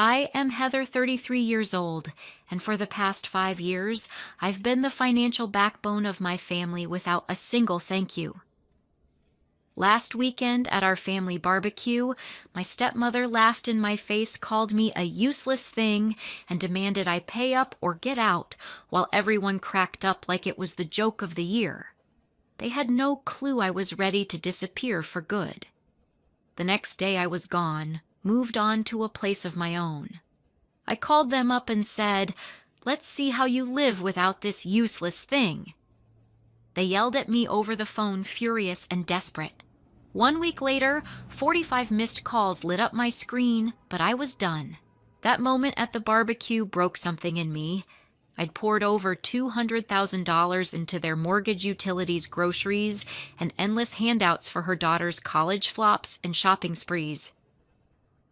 I am Heather, 33 years old, and for the past 5 years, I've been the financial backbone of my family without a single thank you. Last weekend at our family barbecue, my stepmother laughed in my face, called me a useless thing, and demanded I pay up or get out, while everyone cracked up like it was the joke of the year. They had no clue I was ready to disappear for good. The next day I was gone, moved on to a place of my own. I called them up and said, "Let's see how you live without this useless thing." They yelled at me over the phone, furious and desperate. 1 week later, 45 missed calls lit up my screen, but I was done. That moment at the barbecue broke something in me. I'd poured over $200,000 into their mortgage, utilities, groceries, and endless handouts for her daughter's college flops and shopping sprees.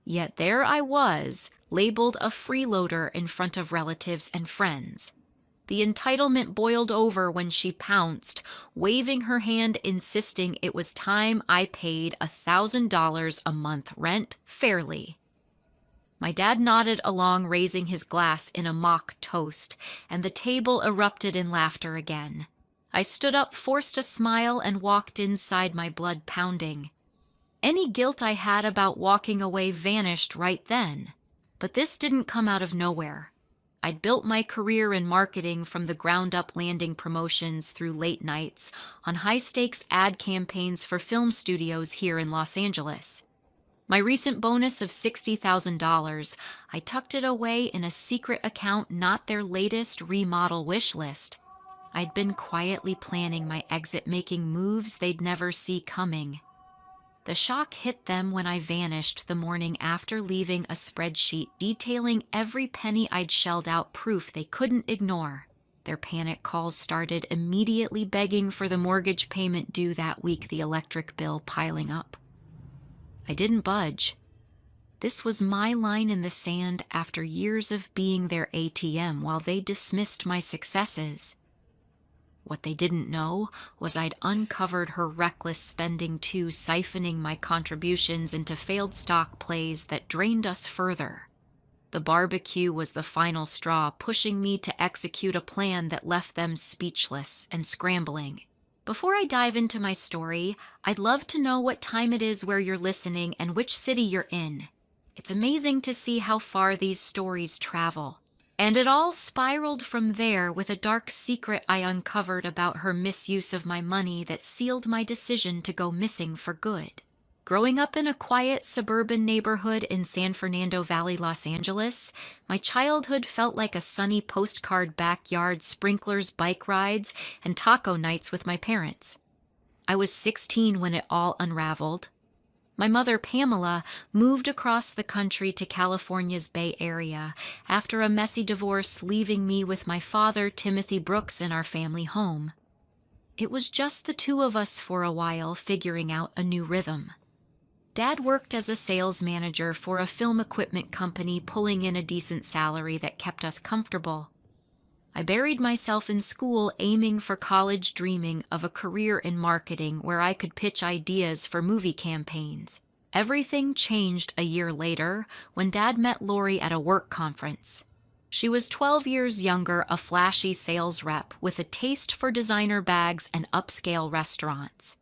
Yet there I was, labeled a freeloader in front of relatives and friends. The entitlement boiled over when she pounced, waving her hand, insisting it was time I paid $1,000 a month rent fairly. My dad nodded along, raising his glass in a mock toast, and the table erupted in laughter again. I stood up, forced a smile, and walked inside, my blood pounding. Any guilt I had about walking away vanished right then. But this didn't come out of nowhere. I'd built my career in marketing from the ground up, landing promotions through late nights on high-stakes ad campaigns for film studios here in Los Angeles. My recent bonus of $60,000, I tucked it away in a secret account, not their latest remodel wish list. I'd been quietly planning my exit, making moves they'd never see coming. The shock hit them when I vanished the morning after, leaving a spreadsheet detailing every penny I'd shelled out, proof they couldn't ignore. Their panic calls started, immediately begging for the mortgage payment due that week, the electric bill piling up. I didn't budge. This was my line in the sand after years of being their ATM while they dismissed my successes. What they didn't know was I'd uncovered her reckless spending too, siphoning my contributions into failed stock plays that drained us further. The barbecue was the final straw, pushing me to execute a plan that left them speechless and scrambling. Before I dive into my story, I'd love to know what time it is where you're listening and which city you're in. It's amazing to see how far these stories travel. And it all spiraled from there, with a dark secret I uncovered about her misuse of my money that sealed my decision to go missing for good. Growing up in a quiet suburban neighborhood in San Fernando Valley, Los Angeles, my childhood felt like a sunny postcard backyard, sprinklers, bike rides, and taco nights with my parents. I was 16 when it all unraveled. My mother, Pamela, moved across the country to California's Bay Area after a messy divorce, leaving me with my father, Timothy Brooks, in our family home. It was just the two of us for a while, figuring out a new rhythm. Dad worked as a sales manager for a film equipment company, pulling in a decent salary that kept us comfortable. I buried myself in school, aiming for college, dreaming of a career in marketing where I could pitch ideas for movie campaigns. Everything changed a year later when Dad met Lori at a work conference. She was 12 years younger, a flashy sales rep with a taste for designer bags and upscale restaurants.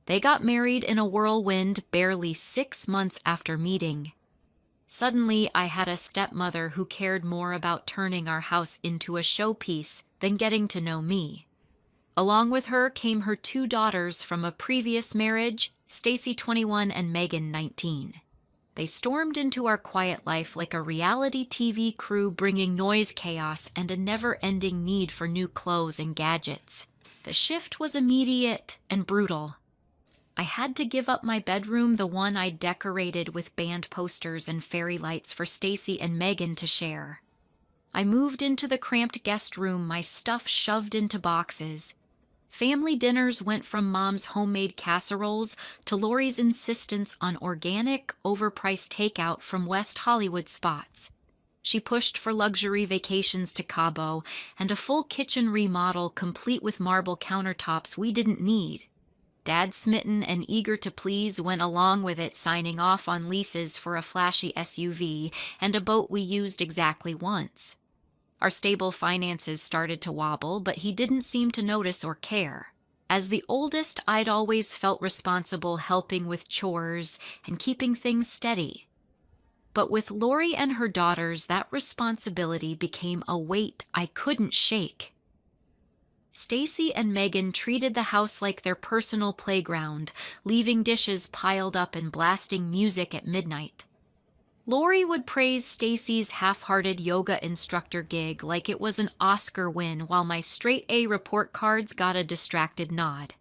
They got married in a whirlwind barely 6 months after meeting. Suddenly, I had a stepmother who cared more about turning our house into a showpiece than getting to know me. Along with her came her 2 daughters from a previous marriage, Stacy, 21, and Megan, 19. They stormed into our quiet life like a reality TV crew, bringing noise, chaos, and a never-ending need for new clothes and gadgets. The shift was immediate and brutal. I had to give up my bedroom, the one I decorated with band posters and fairy lights, for Stacy and Megan to share. I moved into the cramped guest room, my stuff shoved into boxes. Family dinners went from Mom's homemade casseroles to Lori's insistence on organic, overpriced takeout from West Hollywood spots. She pushed for luxury vacations to Cabo and a full kitchen remodel complete with marble countertops we didn't need. Dad, smitten and eager to please, went along with it, signing off on leases for a flashy SUV and a boat we used exactly once. Our stable finances started to wobble, but he didn't seem to notice or care. As the oldest, I'd always felt responsible helping with chores and keeping things steady. But with Lori and her daughters, that responsibility became a weight I couldn't shake. Stacy and Megan treated the house like their personal playground, leaving dishes piled up and blasting music at midnight. Lori would praise Stacy's half-hearted yoga instructor gig like it was an Oscar win, while my straight-A report cards got a distracted nod.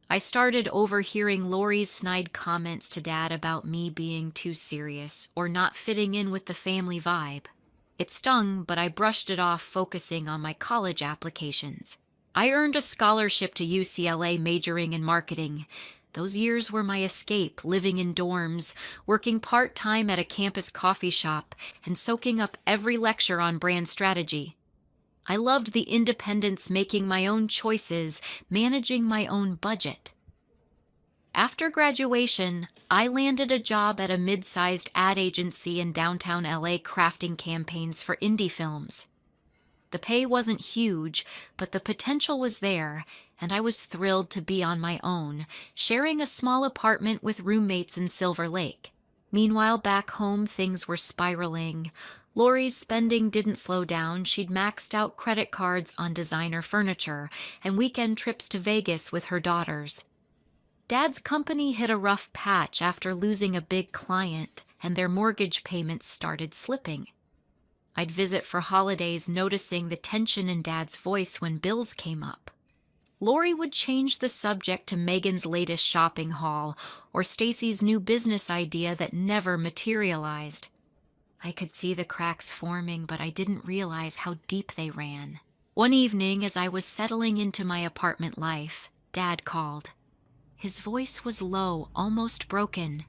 I started overhearing Lori's snide comments to Dad about me being too serious or not fitting in with the family vibe. It stung, but I brushed it off, focusing on my college applications. I earned a scholarship to UCLA majoring in marketing. Those years were my escape, living in dorms, working part-time at a campus coffee shop, and soaking up every lecture on brand strategy. I loved the independence, making my own choices, managing my own budget. After graduation, I landed a job at a mid-sized ad agency in downtown LA, crafting campaigns for indie films. The pay wasn't huge, but the potential was there, and I was thrilled to be on my own, sharing a small apartment with roommates in Silver Lake. Meanwhile, back home, things were spiraling. Lori's spending didn't slow down. She'd maxed out credit cards on designer furniture and weekend trips to Vegas with her daughters. Dad's company hit a rough patch after losing a big client, and their mortgage payments started slipping. I'd visit for holidays, noticing the tension in Dad's voice when bills came up. Lori would change the subject to Megan's latest shopping haul or Stacy's new business idea that never materialized. I could see the cracks forming, but I didn't realize how deep they ran. One evening, as I was settling into my apartment life, Dad called. His voice was low, almost broken.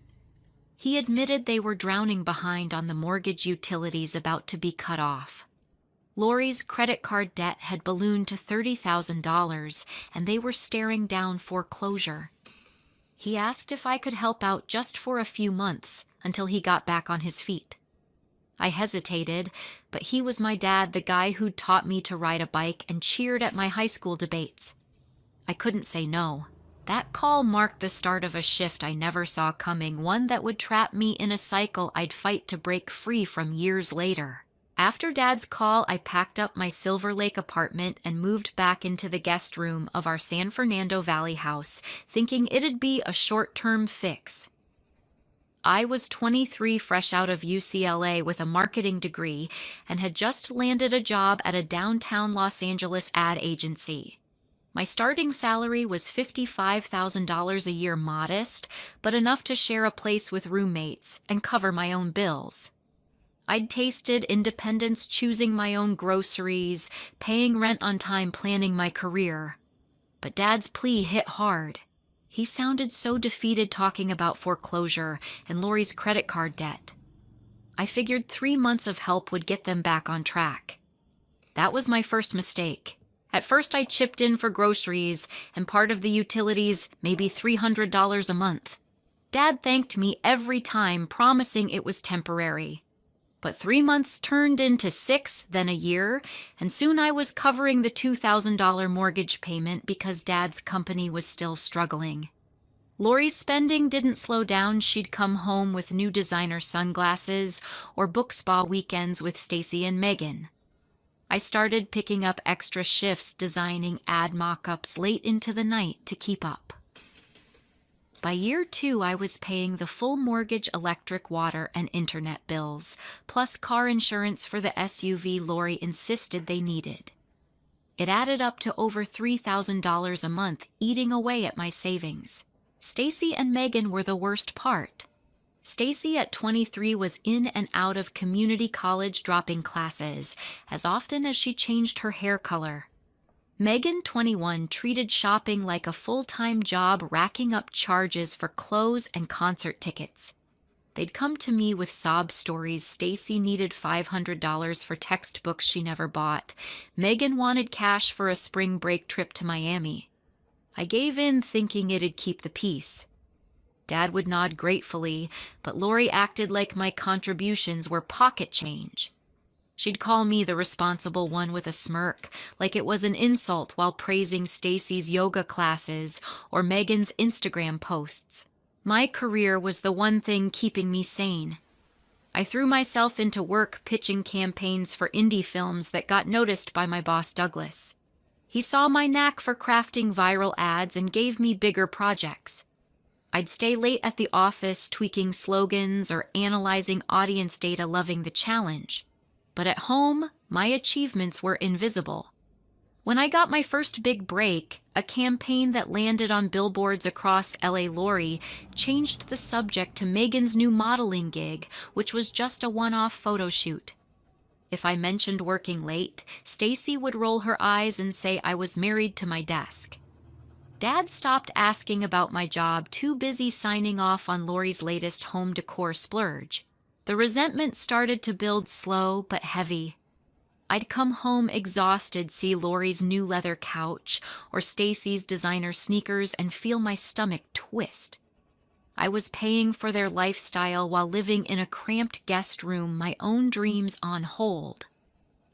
He admitted they were drowning behind on the mortgage utilities about to be cut off. Lori's credit card debt had ballooned to $30,000, and they were staring down foreclosure. He asked if I could help out just for a few months until he got back on his feet. I hesitated, but he was my dad, the guy who'd taught me to ride a bike and cheered at my high school debates. I couldn't say no. That call marked the start of a shift I never saw coming, one that would trap me in a cycle I'd fight to break free from years later. After Dad's call, I packed up my Silver Lake apartment and moved back into the guest room of our San Fernando Valley house, thinking it'd be a short-term fix. I was 23, fresh out of UCLA with a marketing degree, and had just landed a job at a downtown Los Angeles ad agency. My starting salary was $55,000 a year, modest, but enough to share a place with roommates and cover my own bills. I'd tasted independence, choosing my own groceries, paying rent on time, planning my career. But Dad's plea hit hard. He sounded so defeated, talking about foreclosure and Lori's credit card debt. I figured 3 months of help would get them back on track. That was my first mistake. At first, I chipped in for groceries and part of the utilities, maybe $300 a month. Dad thanked me every time, promising it was temporary. But 3 months turned into 6, then a year, and soon I was covering the $2,000 mortgage payment because Dad's company was still struggling. Lori's spending didn't slow down. She'd come home with new designer sunglasses or book spa weekends with Stacy and Megan. I started picking up extra shifts, designing ad mock-ups late into the night to keep up. By year 2, I was paying the full mortgage, electric, water, and internet bills, plus car insurance for the SUV Lori insisted they needed. It added up to over $3,000 a month, eating away at my savings. Stacy and Megan were the worst part. Stacy at 23 was in and out of community college, dropping classes as often as she changed her hair color. Megan, 21, treated shopping like a full-time job, racking up charges for clothes and concert tickets. They'd come to me with sob stories. Stacy needed $500 for textbooks she never bought. Megan wanted cash for a spring break trip to Miami. I gave in thinking it'd keep the peace. Dad would nod gratefully, but Lori acted like my contributions were pocket change. She'd call me the responsible one with a smirk, like it was an insult while praising Stacy's yoga classes or Megan's Instagram posts. My career was the one thing keeping me sane. I threw myself into work pitching campaigns for indie films that got noticed by my boss Douglas. He saw my knack for crafting viral ads and gave me bigger projects. I'd stay late at the office tweaking slogans or analyzing audience data, loving the challenge. But at home, my achievements were invisible. When I got my first big break, a campaign that landed on billboards across LA, Lori changed the subject to Megan's new modeling gig, which was just a one-off photo shoot. If I mentioned working late, Stacy would roll her eyes and say I was married to my desk. Dad stopped asking about my job, too busy signing off on Lori's latest home decor splurge. The resentment started to build slow but heavy. I'd come home exhausted, see Lori's new leather couch or Stacy's designer sneakers and feel my stomach twist. I was paying for their lifestyle while living in a cramped guest room, my own dreams on hold.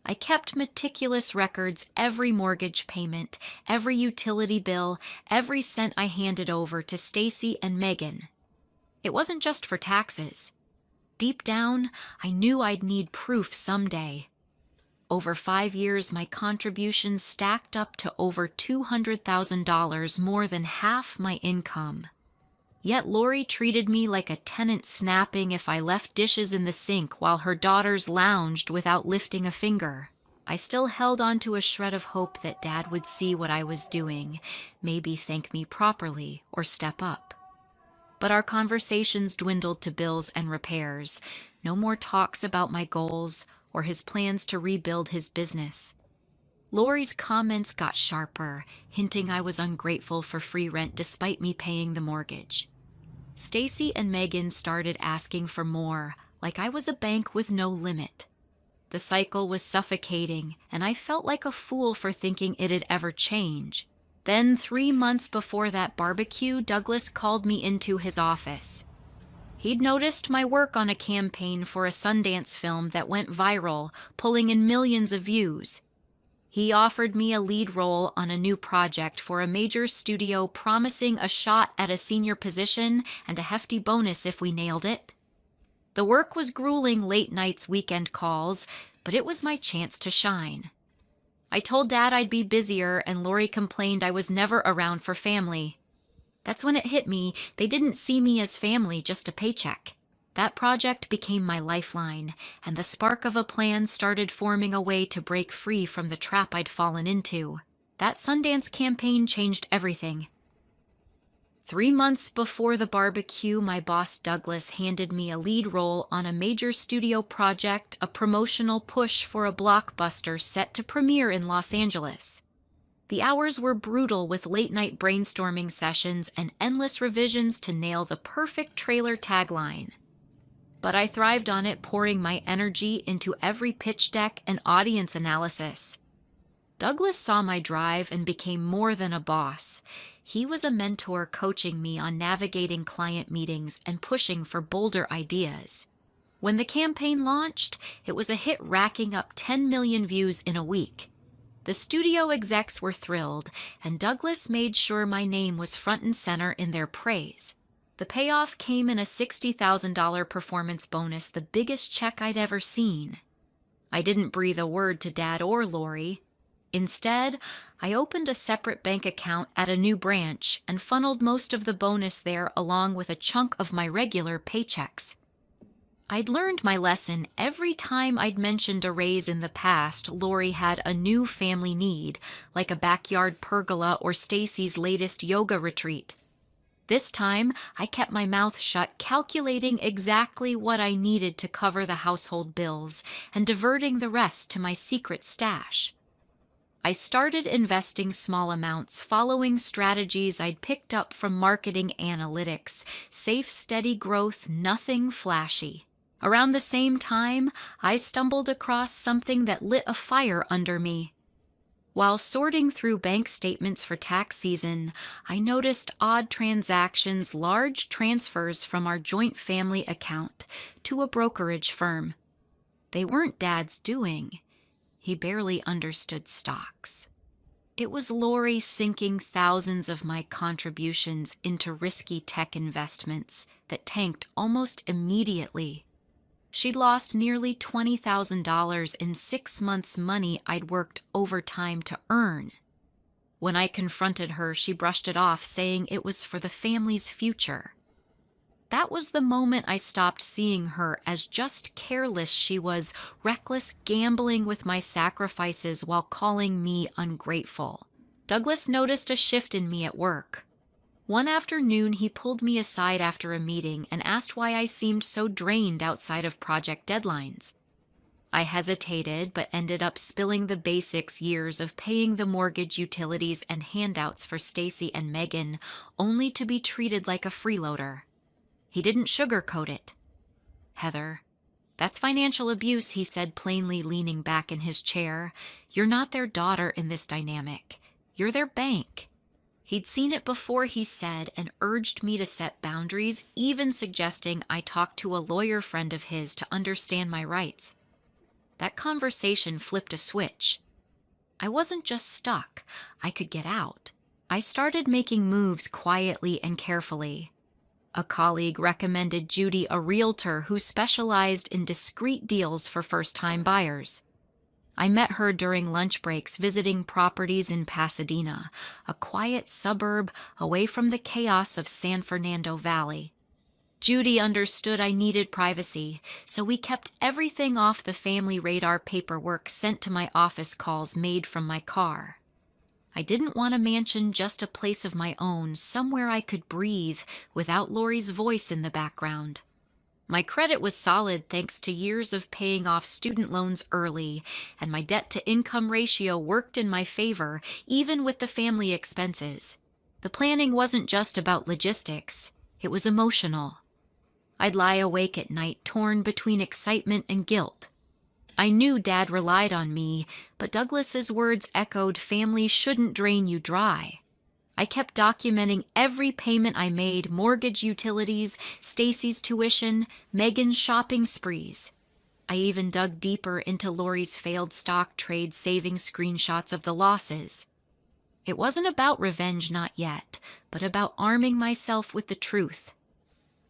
I kept meticulous records, every mortgage payment, every utility bill, every cent I handed over to Stacy and Megan. It wasn't just for taxes. Deep down, I knew I'd need proof someday. Over 5 years, my contributions stacked up to over $200,000, more than half my income. Yet Lori treated me like a tenant snapping if I left dishes in the sink while her daughters lounged without lifting a finger. I still held on to a shred of hope that Dad would see what I was doing, maybe thank me properly or step up. But our conversations dwindled to bills and repairs. No more talks about my goals or his plans to rebuild his business. Lori's comments got sharper, hinting I was ungrateful for free rent despite me paying the mortgage. Stacy and Megan started asking for more, like I was a bank with no limit. The cycle was suffocating, and I felt like a fool for thinking it'd ever change. Then, 3 months before that barbecue, Douglas called me into his office. He'd noticed my work on a campaign for a Sundance film that went viral, pulling in millions of views. He offered me a lead role on a new project for a major studio, promising a shot at a senior position and a hefty bonus if we nailed it. The work was grueling, late nights, weekend calls, but it was my chance to shine. I told Dad I'd be busier, and Lori complained I was never around for family. That's when it hit me. They didn't see me as family, just a paycheck. That project became my lifeline, and the spark of a plan started forming a way to break free from the trap I'd fallen into. That Sundance campaign changed everything. 3 months before the barbecue, my boss Douglas handed me a lead role on a major studio project, a promotional push for a blockbuster set to premiere in Los Angeles. The hours were brutal, with late-night brainstorming sessions and endless revisions to nail the perfect trailer tagline. But I thrived on it, pouring my energy into every pitch deck and audience analysis. Douglas saw my drive and became more than a boss. He was a mentor, coaching me on navigating client meetings and pushing for bolder ideas. When the campaign launched, it was a hit, racking up 10 million views in a week. The studio execs were thrilled, and Douglas made sure my name was front and center in their praise. The payoff came in a $60,000 performance bonus, the biggest check I'd ever seen. I didn't breathe a word to Dad or Lori. Instead, I opened a separate bank account at a new branch and funneled most of the bonus there, along with a chunk of my regular paychecks. I'd learned my lesson. Every time I'd mentioned a raise in the past, Lori had a new family need, like a backyard pergola or Stacy's latest yoga retreat. This time, I kept my mouth shut, calculating exactly what I needed to cover the household bills and diverting the rest to my secret stash. I started investing small amounts, following strategies I'd picked up from marketing analytics. Safe, steady growth, nothing flashy. Around the same time, I stumbled across something that lit a fire under me. While sorting through bank statements for tax season, I noticed odd transactions, large transfers from our joint family account to a brokerage firm. They weren't Dad's doing. He barely understood stocks. It was Lori sinking thousands of my contributions into risky tech investments that tanked almost immediately. She'd lost nearly $20,000 in 6 months' money I'd worked overtime to earn. When I confronted her, she brushed it off, saying it was for the family's future. That was the moment I stopped seeing her as just careless. She was reckless, gambling with my sacrifices while calling me ungrateful. Douglas noticed a shift in me at work. One afternoon, he pulled me aside after a meeting and asked why I seemed so drained outside of project deadlines. I hesitated, but ended up spilling the basics: years of paying the mortgage, utilities, and handouts for Stacy and Megan, only to be treated like a freeloader. He didn't sugarcoat it. "Heather, that's financial abuse," he said, plainly leaning back in his chair. "You're not their daughter in this dynamic. You're their bank." He'd seen it before, he said, and urged me to set boundaries, even suggesting I talk to a lawyer friend of his to understand my rights. That conversation flipped a switch. I wasn't just stuck. I could get out. I started making moves quietly and carefully. A colleague recommended Judy, a realtor who specialized in discreet deals for first-time buyers. I met her during lunch breaks visiting properties in Pasadena, a quiet suburb away from the chaos of San Fernando Valley. Judy understood I needed privacy, so we kept everything off the family radar. Paperwork sent to my office, calls made from my car. I didn't want a mansion, just a place of my own, somewhere I could breathe without Lori's voice in the background. My credit was solid thanks to years of paying off student loans early, and my debt-to-income ratio worked in my favor, even with the family expenses. The planning wasn't just about logistics, it was emotional. I'd lie awake at night, torn between excitement and guilt. I knew Dad relied on me, but Douglas's words echoed, "Family shouldn't drain you dry." I kept documenting every payment I made: mortgage, utilities, Stacy's tuition, Megan's shopping sprees. I even dug deeper into Lori's failed stock trade, saving screenshots of the losses. It wasn't about revenge, not yet, but about arming myself with the truth.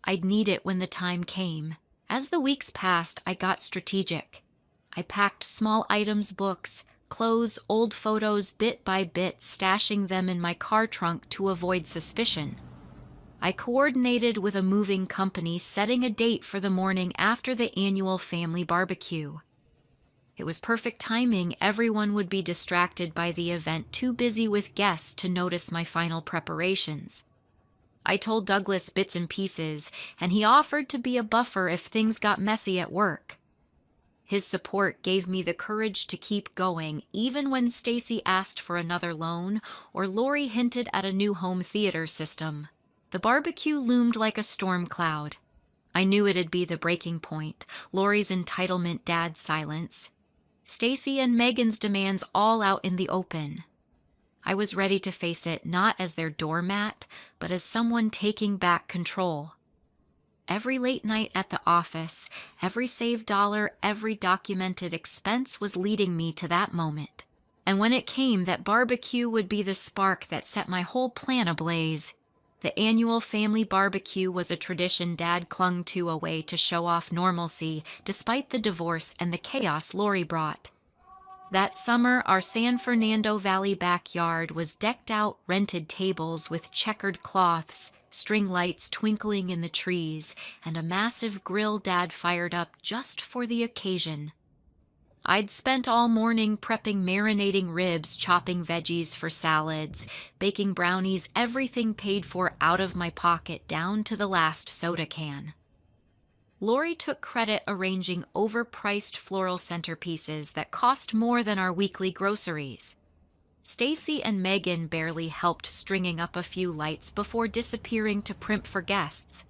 I'd need it when the time came. As the weeks passed, I got strategic. I packed small items, books, clothes, old photos, bit by bit, stashing them in my car trunk to avoid suspicion. I coordinated with a moving company, setting a date for the morning after the annual family barbecue. It was perfect timing. Everyone would be distracted by the event, too busy with guests to notice my final preparations. I told Douglas bits and pieces, and he offered to be a buffer if things got messy at work. His support gave me the courage to keep going, even when Stacy asked for another loan or Lori hinted at a new home theater system. The barbecue loomed like a storm cloud. I knew it'd be the breaking point: Lori's entitlement, Dad's silence, Stacy and Megan's demands, all out in the open. I was ready to face it, not as their doormat, but as someone taking back control. Every late night at the office, every saved dollar, every documented expense was leading me to that moment. And when it came, that barbecue would be the spark that set my whole plan ablaze. The annual family barbecue was a tradition Dad clung to, a way to show off normalcy despite the divorce and the chaos Lori brought. That summer, our San Fernando Valley backyard was decked out, rented tables with checkered cloths, string lights twinkling in the trees, and a massive grill Dad fired up just for the occasion. I'd spent all morning prepping marinating ribs, chopping veggies for salads, baking brownies, everything paid for out of my pocket down to the last soda can. Lori took credit arranging overpriced floral centerpieces that cost more than our weekly groceries. Stacy and Megan barely helped, stringing up a few lights before disappearing to primp for guests.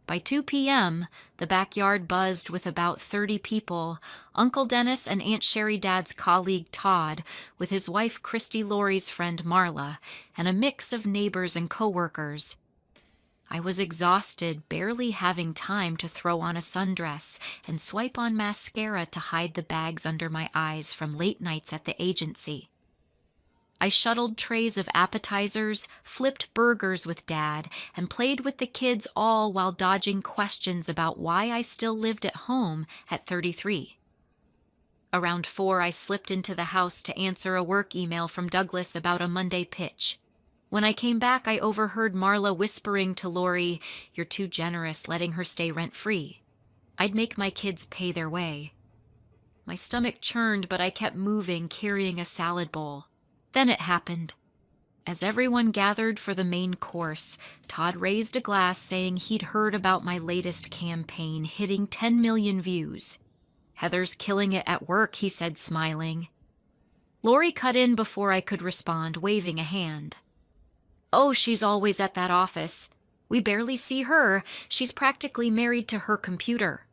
By 2 p.m., the backyard buzzed with about 30 people, Uncle Dennis and Aunt Sherry Dad's colleague Todd, with his wife Christy Laurie's friend Marla, and a mix of neighbors and coworkers. I was exhausted, barely having time to throw on a sundress and swipe on mascara to hide the bags under my eyes from late nights at the agency. I shuttled trays of appetizers, flipped burgers with Dad, and played with the kids, all while dodging questions about why I still lived at home at 33. Around 4, I slipped into the house to answer a work email from Douglas about a Monday pitch. When I came back, I overheard Marla whispering to Lori, "You're too generous letting her stay rent-free. I'd make my kids pay their way." My stomach churned, but I kept moving, carrying a salad bowl. Then it happened. As everyone gathered for the main course, Todd raised a glass saying he'd heard about my latest campaign hitting 10 million views. "Heather's killing it at work," he said, smiling. Lori cut in before I could respond, waving a hand. "Oh, she's always at that office. We barely see her. She's practically married to her computer."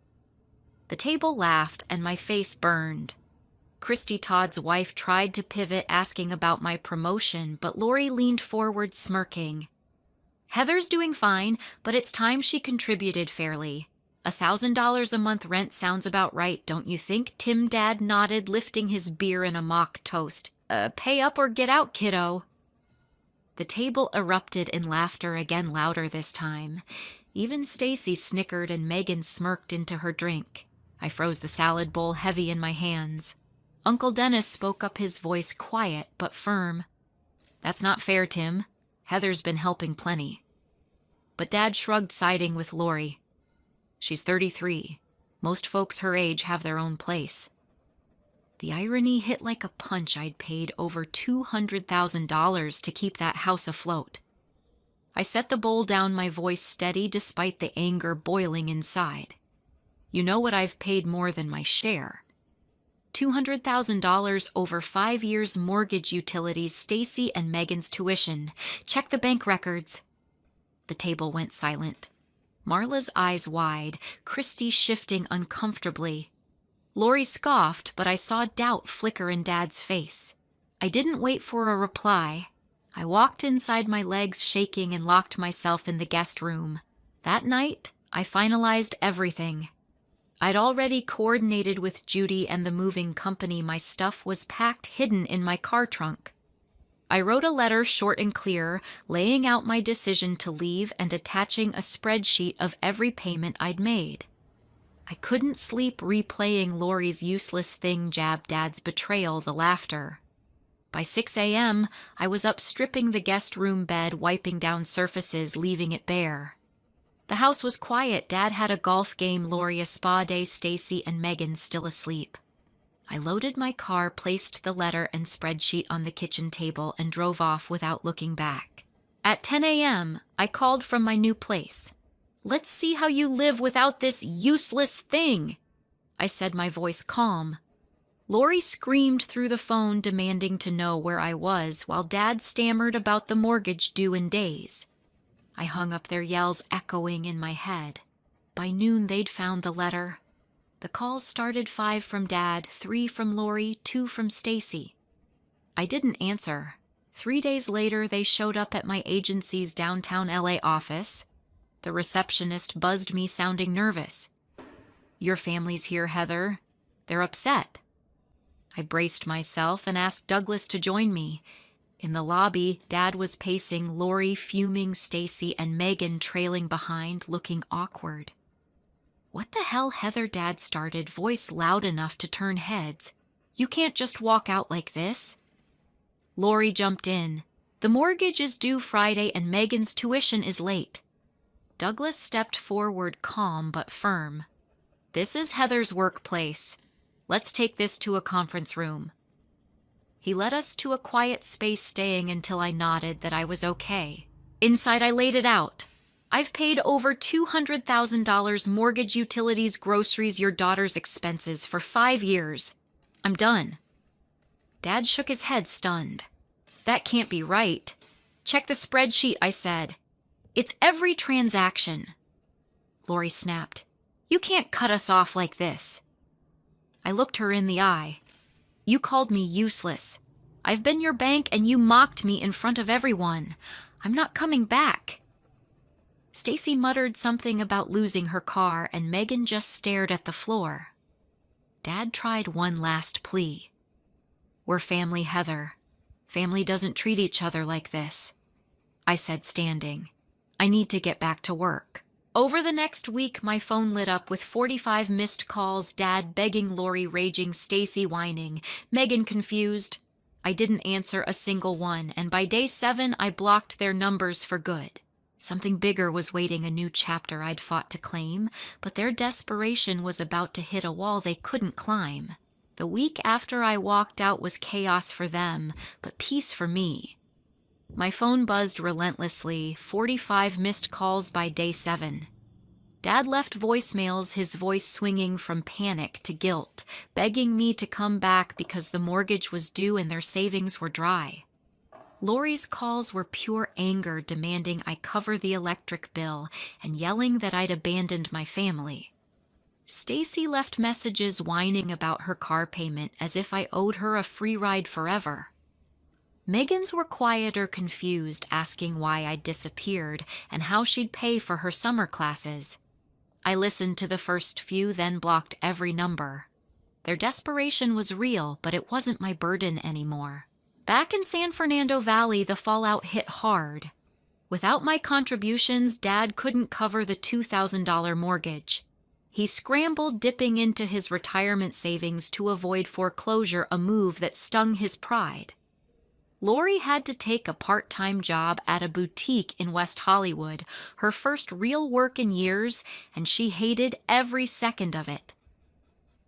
The table laughed and my face burned. Christy Todd's wife tried to pivot, asking about my promotion, but Lori leaned forward, smirking. "Heather's doing fine, but it's time she contributed fairly. $1,000 a month rent sounds about right, don't you think?" Tim Dad nodded, lifting his beer in a mock toast. Pay up or get out, kiddo." The table erupted in laughter, again louder this time. Even Stacy snickered and Megan smirked into her drink. I froze the salad bowl heavy in my hands. Uncle Dennis spoke up, his voice quiet but firm. "That's not fair, Tim. Heather's been helping plenty." But Dad shrugged, siding with Lori. "She's 33. Most folks her age have their own place." The irony hit like a punch. I'd paid over $200,000 to keep that house afloat. I set the bowl down, my voice steady despite the anger boiling inside. "You know what I've paid more than my share. $200,000 over 5 years, mortgage, utilities, Stacy and Megan's tuition. Check the bank records." The table went silent. Marla's eyes wide, Christy shifting uncomfortably. Lori scoffed, but I saw doubt flicker in Dad's face. I didn't wait for a reply. I walked inside, my legs shaking, and locked myself in the guest room. That night, I finalized everything. I'd already coordinated with Judy and the moving company. My stuff was packed, hidden in my car trunk. I wrote a letter, short and clear, laying out my decision to leave and attaching a spreadsheet of every payment I'd made. I couldn't sleep, replaying Lori's useless thing jab, Dad's betrayal, the laughter. By 6 a.m., I was up stripping the guest room bed, wiping down surfaces, leaving it bare. The house was quiet. Dad had a golf game, Lori a spa day, Stacy and Megan still asleep. I loaded my car, placed the letter and spreadsheet on the kitchen table, and drove off without looking back. At 10 a.m., I called from my new place. "Let's see how you live without this useless thing," I said, my voice calm. Lori screamed through the phone, demanding to know where I was, while Dad stammered about the mortgage due in days. I hung up, their yells echoing in my head. By noon, they'd found the letter. The calls started: 5 from Dad, 3 from Lori, 2 from Stacy. I didn't answer. 3 days later, they showed up at my agency's downtown LA office. The receptionist buzzed me, sounding nervous. "Your family's here, Heather. They're upset." I braced myself and asked Douglas to join me. In the lobby, Dad was pacing, Lori fuming, Stacy and Megan trailing behind, looking awkward. "What the hell?" Heather, Dad started, voice loud enough to turn heads. "You can't just walk out like this." Lori jumped in. "The mortgage is due Friday and Megan's tuition is late." Douglas stepped forward, calm but firm. "This is Heather's workplace. Let's take this to a conference room." He led us to a quiet space, staying until I nodded that I was okay. Inside, I laid it out. "I've paid over $200,000, mortgage, utilities, groceries, your daughter's expenses for 5 years. I'm done." Dad shook his head, stunned. "That can't be right." "Check the spreadsheet," I said. "It's every transaction." Lori snapped. "You can't cut us off like this." I looked her in the eye. "You called me useless. I've been your bank and you mocked me in front of everyone. I'm not coming back." Stacy muttered something about losing her car, and Megan just stared at the floor. Dad tried one last plea. "We're family, Heather. Family doesn't treat each other like this," I said, standing. "I need to get back to work." Over the next week, my phone lit up with 45 missed calls, Dad begging, Lori raging, Stacy whining, Megan confused. I didn't answer a single one, and by day 7, I blocked their numbers for good. Something bigger was waiting, a new chapter I'd fought to claim, but their desperation was about to hit a wall they couldn't climb. The week after I walked out was chaos for them, but peace for me. My phone buzzed relentlessly, 45 missed calls by day 7. Dad left voicemails, his voice swinging from panic to guilt, begging me to come back because the mortgage was due and their savings were dry. Lori's calls were pure anger, demanding I cover the electric bill and yelling that I'd abandoned my family. Stacy left messages whining about her car payment as if I owed her a free ride forever. Megan's were quieter, confused, asking why I'd disappeared and how she'd pay for her summer classes. I listened to the first few, then blocked every number. Their desperation was real, but it wasn't my burden anymore. Back in San Fernando Valley, the fallout hit hard. Without my contributions, Dad couldn't cover the $2,000 mortgage. He scrambled, dipping into his retirement savings to avoid foreclosure, a move that stung his pride. Lori had to take a part-time job at a boutique in West Hollywood, her first real work in years, and she hated every second of it.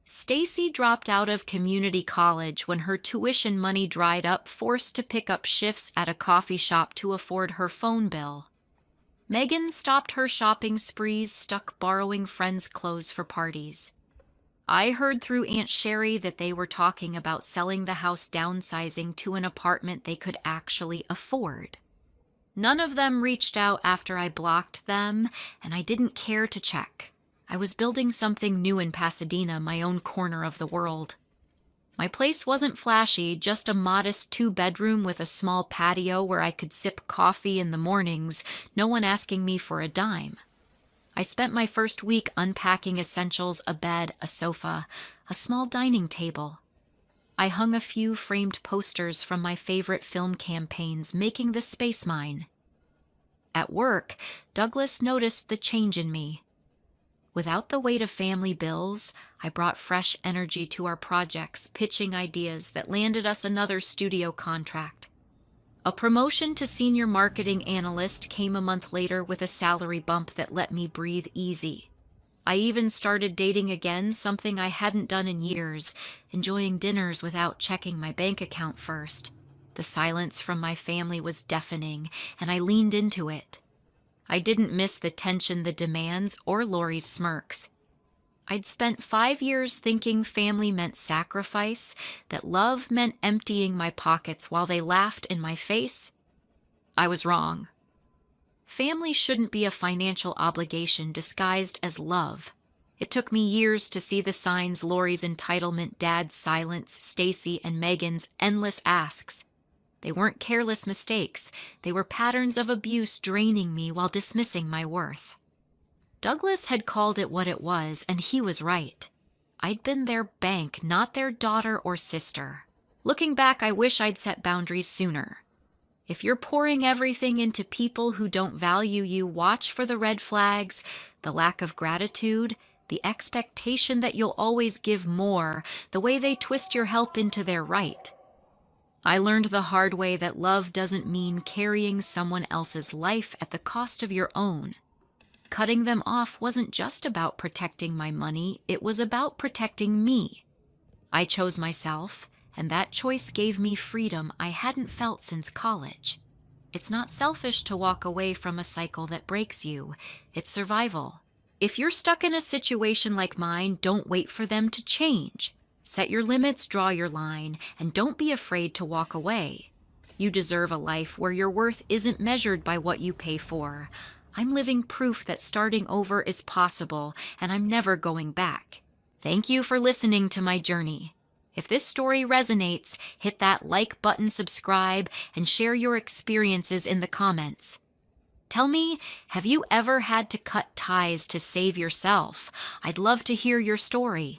Stacy dropped out of community college when her tuition money dried up, forced to pick up shifts at a coffee shop to afford her phone bill. Megan stopped her shopping sprees, stuck borrowing friends' clothes for parties. I heard through Aunt Sherry that they were talking about selling the house, downsizing to an apartment they could actually afford. None of them reached out after I blocked them, and I didn't care to check. I was building something new in Pasadena, my own corner of the world. My place wasn't flashy, just a modest 2-bedroom with a small patio where I could sip coffee in the mornings, no one asking me for a dime. I spent my first week unpacking essentials, a bed, a sofa, a small dining table. I hung a few framed posters from my favorite film campaigns, making the space mine. At work, Douglas noticed the change in me. Without the weight of family bills, I brought fresh energy to our projects, pitching ideas that landed us another studio contract. A promotion to senior marketing analyst came a month later with a salary bump that let me breathe easy. I even started dating again, something I hadn't done in years, enjoying dinners without checking my bank account first. The silence from my family was deafening, and I leaned into it. I didn't miss the tension, the demands, or Lori's smirks. I'd spent 5 years thinking family meant sacrifice, that love meant emptying my pockets while they laughed in my face. I was wrong. Family shouldn't be a financial obligation disguised as love. It took me years to see the signs: Lori's entitlement, Dad's silence, Stacy and Megan's endless asks. They weren't careless mistakes. They were patterns of abuse draining me while dismissing my worth. Douglas had called it what it was, and he was right. I'd been their bank, not their daughter or sister. Looking back, I wish I'd set boundaries sooner. If you're pouring everything into people who don't value you, watch for the red flags, the lack of gratitude, the expectation that you'll always give more, the way they twist your help into their right. I learned the hard way that love doesn't mean carrying someone else's life at the cost of your own. Cutting them off wasn't just about protecting my money, it was about protecting me. I chose myself, and that choice gave me freedom I hadn't felt since college. It's not selfish to walk away from a cycle that breaks you. It's survival. If you're stuck in a situation like mine, don't wait for them to change. Set your limits, draw your line, and don't be afraid to walk away. You deserve a life where your worth isn't measured by what you pay for. I'm living proof that starting over is possible, and I'm never going back. Thank you for listening to my journey. If this story resonates, hit that like button, subscribe, and share your experiences in the comments. Tell me, have you ever had to cut ties to save yourself? I'd love to hear your story.